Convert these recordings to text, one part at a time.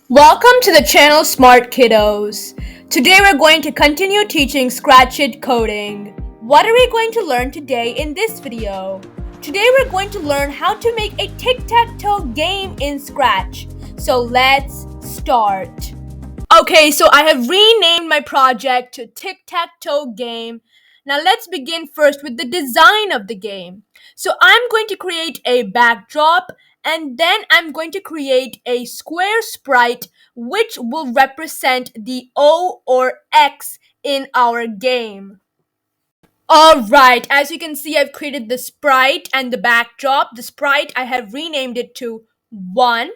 Welcome to the channel Smart Kiddos. Today we're going to continue teaching Scratch It coding. What are we going to learn today in this video? Today we're going to learn how to make a Tic Tac Toe game in Scratch. So let's start. Okay, so I have renamed my project to Tic Tac Toe Game. Now let's begin first with the design of the game. So I'm going to create a backdrop and then I'm going to create a square sprite which will represent the O or X in our game. Alright, as you can see, I've created the sprite and the backdrop. The sprite, I have renamed it to 1.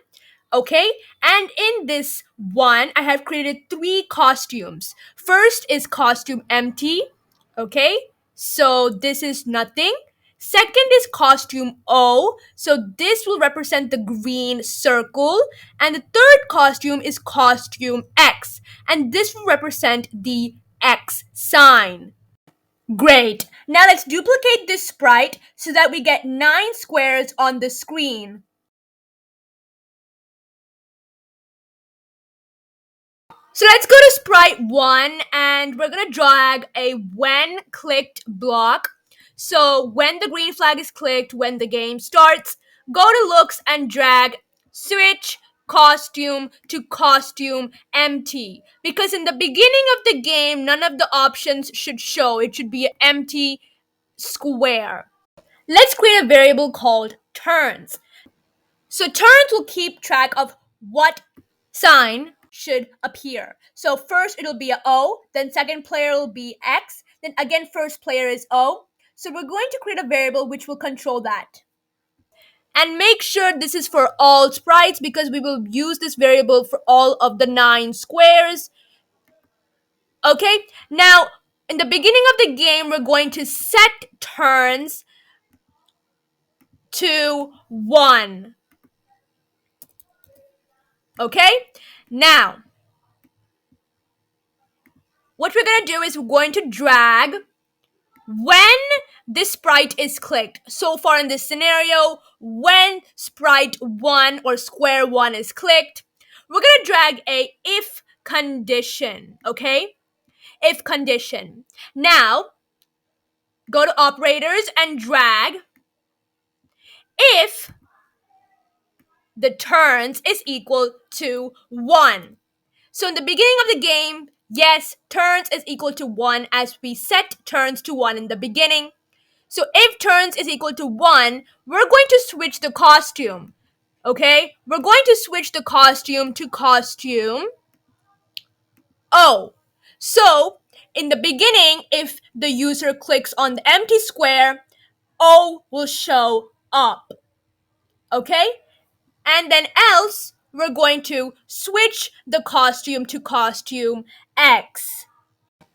Okay, and in this 1, I have created 3 costumes. First is costume empty. Okay, so this is nothing. Second is costume O, so this will represent the green circle. And the third costume is costume X, and this will represent the X sign. Great. Now let's duplicate this sprite so that we get 9 squares on the screen. So let's go to sprite 1 and we're going to drag a when clicked block. So when the green flag is clicked, when the game starts, go to looks and drag switch costume to costume empty. Because in the beginning of the game, none of the options should show. It should be an empty square. Let's create a variable called turns. So turns will keep track of what sign should appear. So first it'll be a O, then second player will be X, then again first player is O. So we're going to create a variable which will control that. And make sure this is for all sprites because we will use this variable for all of the 9 squares. Okay, now in the beginning of the game, we're going to set turns to 1. Okay, now what we're going to do is we're going to drag when this sprite is clicked. So far in this scenario, when sprite 1 or square 1 is clicked, we're going to drag a if condition, okay? If condition. Now, go to operators and drag if the turns is equal to 1. So in the beginning of the game, yes, turns is equal to 1 as we set turns to 1 in the beginning. So if turns is equal to 1, we're going to switch the costume. Okay? We're going to switch the costume to costume O. So in the beginning, if the user clicks on the empty square, O will show up. Okay? And then else, we're going to switch the costume to costume X.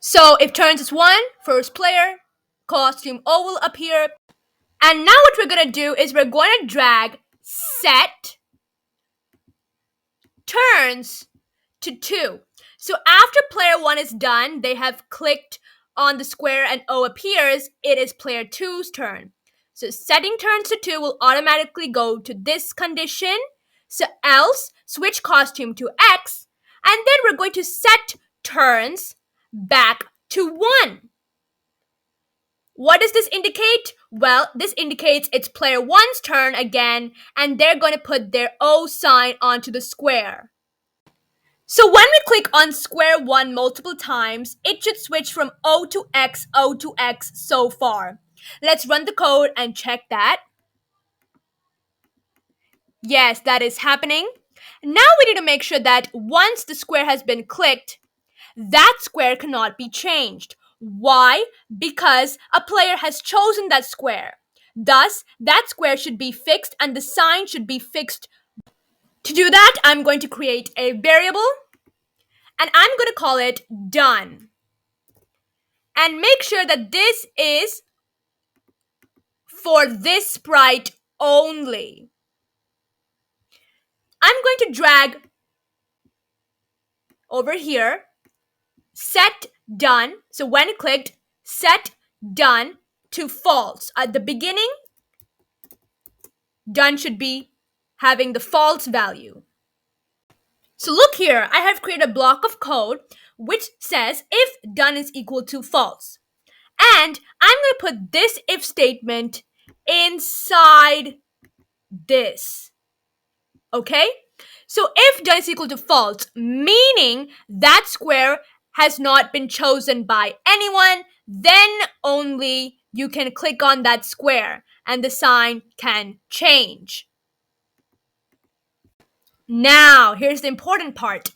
So if turns is 1, first player, costume O will appear. And now what we're going to do is we're going to drag set turns to 2. So after player 1 is done, they have clicked on the square and O appears, it is player 2's turn. So setting turns to 2 will automatically go to this condition. So else, switch costume to X, and then we're going to set turns back to 1. What does this indicate? Well, this indicates it's player 1's turn again, and they're going to put their O sign onto the square. So when we click on square 1 multiple times, it should switch from O to X so far. Let's run the code and check that. Yes, that is happening. Now we need to make sure that once the square has been clicked, that square cannot be changed. Why? Because a player has chosen that square. Thus, that square should be fixed and the sign should be fixed. To do that, I'm going to create a variable and I'm going to call it done. And make sure that this is for this sprite only. I'm going to drag over here, set done. So when clicked, set done to false. At the beginning, done should be having the false value. So look here, I have created a block of code which says if done is equal to false. And I'm going to put this if statement inside this. Okay? So if done is equal to false, meaning that square has not been chosen by anyone, then only you can click on that square and the sign can change. Now, here's the important part.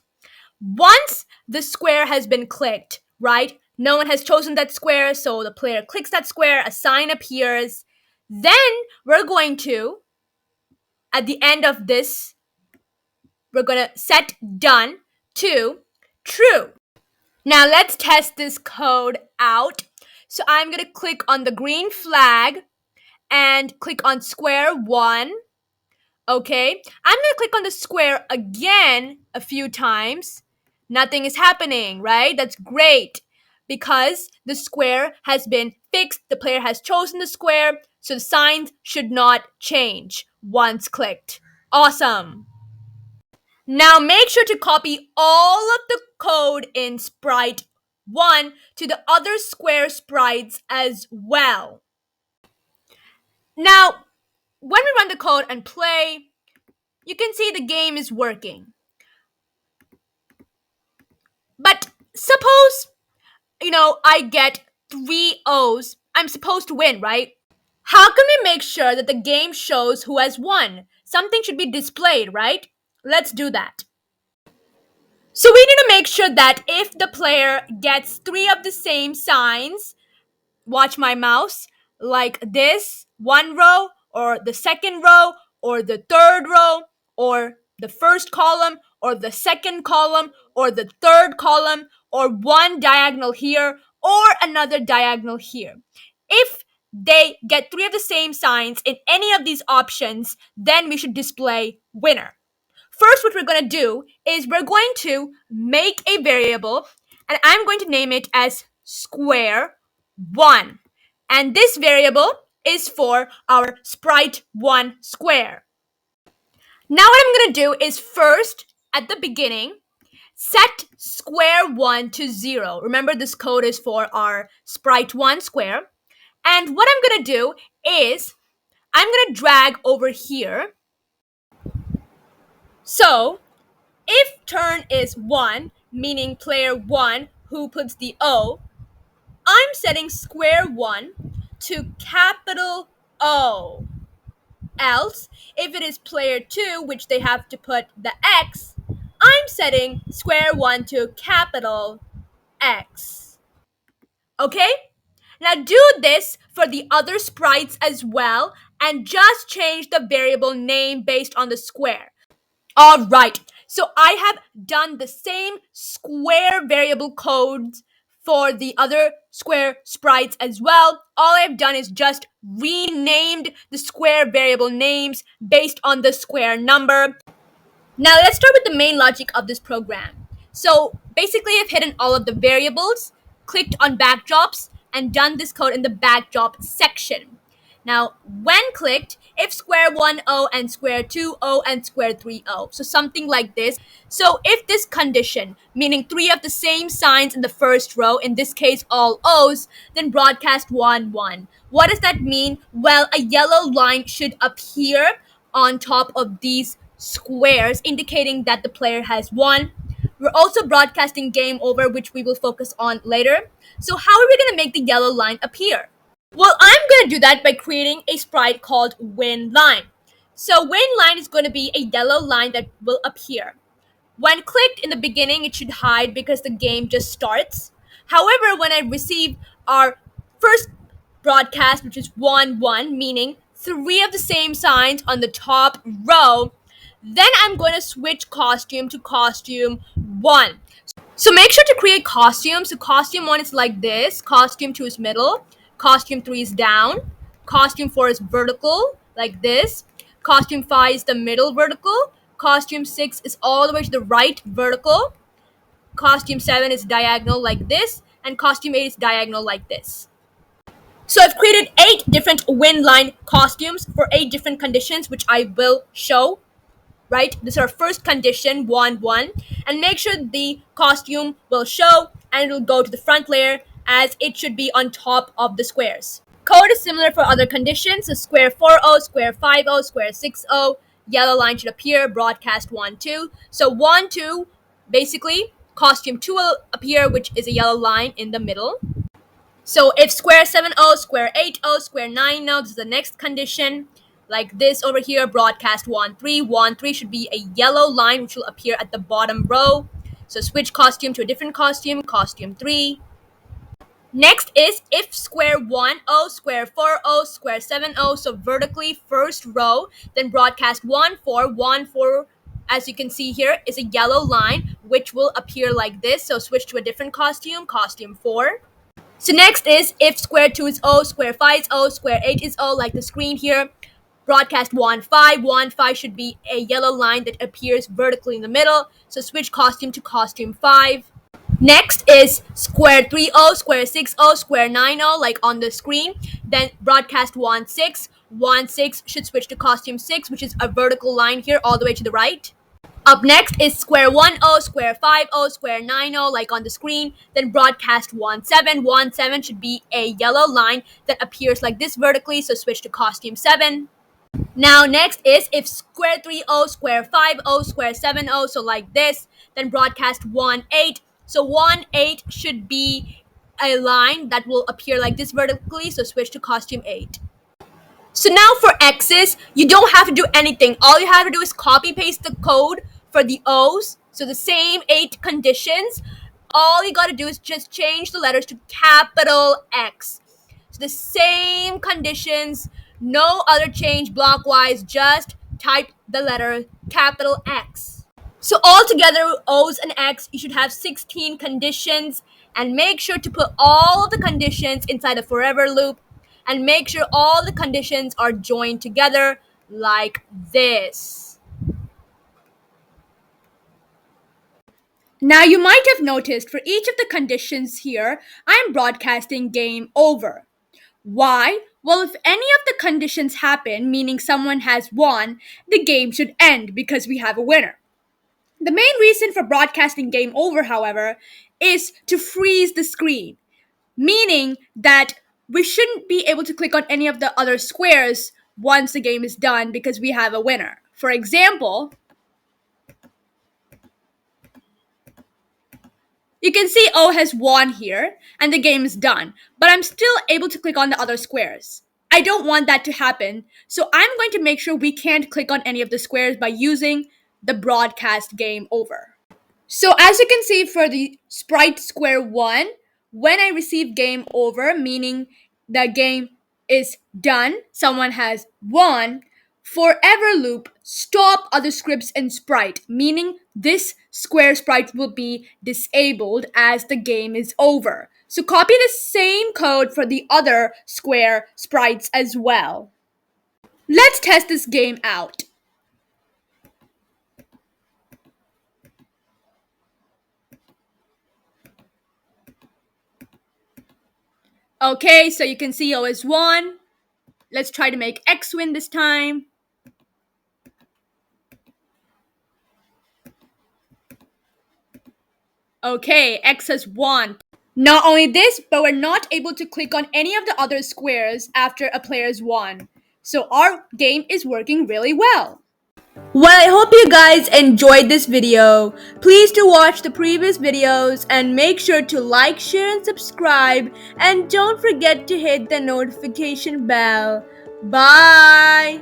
Once the square has been clicked, right? No one has chosen that square, so the player clicks that square, a sign appears. Then we're going to, at the end of this, we're going to set done to true. Now let's test this code out. So I'm going to click on the green flag and click on square 1. Okay, I'm going to click on the square again a few times. Nothing is happening, right? That's great because the square has been fixed. The player has chosen the square, so the signs should not change once clicked. Awesome. Now make sure to copy all of the code in sprite 1 to the other square sprites as well. Now, when we run the code and play, you can see the game is working. But suppose, I get 3 O's. I'm supposed to win, right? How can we make sure that the game shows who has won? Something should be displayed, right? Let's do that. So we need to make sure that if the player gets 3 of the same signs, watch my mouse, like this, one row, or the second row, or the third row, or the first column, or the second column, or the third column, or one diagonal here, or another diagonal here. If they get 3 of the same signs in any of these options, then we should display winner. First, what we're going to do is we're going to make a variable, and I'm going to name it as square 1. And this variable is for our sprite 1 square. Now what I'm going to do is first, at the beginning, set square 1 to 0. Remember, this code is for our sprite 1 square. And what I'm going to do is I'm going to drag over here. So if turn is 1, meaning player 1 who puts the O, I'm setting square 1 to capital O. Else, if it is player 2, which they have to put the X, I'm setting square 1 to capital X. Okay? Now do this for the other sprites as well and just change the variable name based on the square. All right, so I have done the same square variable codes for the other square sprites as well. All I've done is just renamed the square variable names based on the square number. Now let's start with the main logic of this program. So basically I've hidden all of the variables, clicked on backdrops, and done this code in the backdrop section. Now, when clicked, if square 1 O and square 2 O and square 3 O. So something like this. So if this condition, meaning 3 of the same signs in the first row, in this case all O's, then broadcast 1 1. What does that mean? Well, a yellow line should appear on top of these squares, indicating that the player has won. We're also broadcasting game over, which we will focus on later. So how are we going to make the yellow line appear? Well, I'm going to do that by creating a sprite called win line. So win line is going to be a yellow line that will appear. When clicked in the beginning, it should hide because the game just starts. However, when I receive our first broadcast, which is 1 1, meaning 3 of the same signs on the top row, then I'm going to switch costume to costume 1. So make sure to create costumes. So costume 1 is like this, costume 2 is middle, costume 3 is down, costume 4 is vertical, like this, costume 5 is the middle vertical, costume 6 is all the way to the right vertical, costume 7 is diagonal like this, and costume 8 is diagonal like this. So I've created 8 different win line costumes for 8 different conditions, which I will show right? This is our first condition, 1, 1. And make sure the costume will show and it will go to the front layer as it should be on top of the squares. Code is similar for other conditions. So square 40, square 50, square 60, yellow line should appear, broadcast 1, 2. So 1, 2, basically, costume 2 will appear, which is a yellow line in the middle. So if square 70, square 80, square 90, this is the next condition. Like this over here, broadcast 1, 3. 1, 3 should be a yellow line which will appear at the bottom row. So switch costume to a different costume, costume 3. Next is if square 10, square 40, square 70, so vertically first row, then broadcast 1, 4, 1, 4, as you can see here, is a yellow line which will appear like this. So switch to a different costume, costume 4. So next is if square 2 is O, square 5 is O, square 8 is O, like the screen here. Broadcast 1, 5. 1, 5 should be a yellow line that appears vertically in the middle. So switch costume to costume 5. Next is square 30, square 60, square 90, like on the screen. Then broadcast 1, 6. 1, 6 should switch to costume 6, which is a vertical line here all the way to the right. Up next is square 10, square 50, square 90, like on the screen. Then broadcast 1, 7. 1, 7 should be a yellow line that appears like this vertically, so switch to costume 7. Now next is if square 30, square 50, square 70, so like this, then broadcast 1, 8. So 1, 8 should be a line that will appear like this vertically, so switch to costume 8. So now for X's, you don't have to do anything. All you have to do is copy paste the code for the O's. So the same 8 conditions. All you got to do is just change the letters to capital X. So the same conditions, no other change blockwise, just type the letter capital X. So altogether, O's and X, you should have 16 conditions, and make sure to put all the conditions inside a forever loop, and make sure all the conditions are joined together like this. Now you might have noticed for each of the conditions here, I'm broadcasting game over. Why? Well, if any of the conditions happen, meaning someone has won, the game should end because we have a winner. The main reason for broadcasting game over, however, is to freeze the screen, meaning that we shouldn't be able to click on any of the other squares once the game is done because we have a winner. For example, you can see O has won here and the game is done, but I'm still able to click on the other squares. I don't want that to happen, so I'm going to make sure we can't click on any of the squares by using the broadcast game over. So as you can see for the sprite square 1, when I receive game over, meaning the game is done, someone has won, forever loop stop other scripts in sprite, meaning this square sprite will be disabled as the game is over. So copy the same code for the other square sprites as well. Let's test this game out. Okay, so you can see O is 1. Let's try to make X win this time. Okay, X has won. Not only this, but we're not able to click on any of the other squares after a player's won. So our game is working really well. Well, I hope you guys enjoyed this video. Please do watch the previous videos and make sure to like, share, and subscribe. And don't forget to hit the notification bell. Bye!